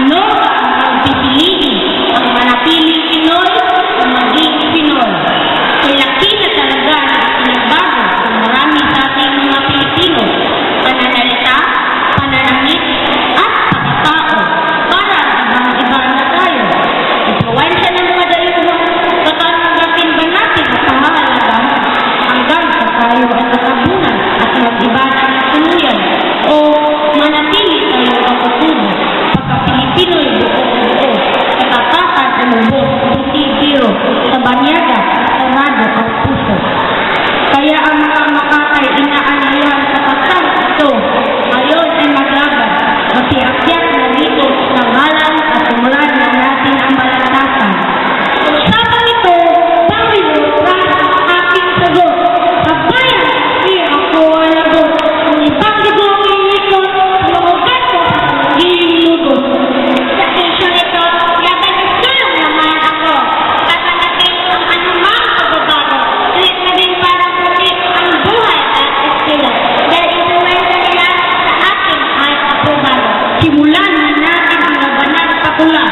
Ano ang pipiliin? Ang manatiling Pinoy o maging Pinoy? Laki na talaga ang pinagbago ng marami sa ating mga Pilipino. Pananalita, pananamit, at pagkatao para ibang-iba na tayo. Influensya ng madayuhan, tatanggapin ba natin ang pangangalaga hanggang sa tayo ay nakabunan at mag-iba ng tuluyan o manatili tayo kapatulo pagka-Pilipino'y buo-buo sa tatakan at lubos, hindi biro, sa banyaga, sarado at puso. Kaya ang mga Makatay inaanayuhan sa kasal ito ngayon ay maglaban masiakyat na dito ng ngalan at umulan ng natin ang balagtasan. Usapang ito, bayo ang aking sagot. Sa bayan, di ako alagot. Kung ipagdigo ang inikot, lumugan ko sa pagiging lugod. Sa isyong ito, laban at sulong naman ako. Tatanapin ang anumang pagbabago. Sulit na din para puti ang buhay at estilo. Dahil influensya nila sa akin ay aprobado. Simulan na natin ang labanan patula.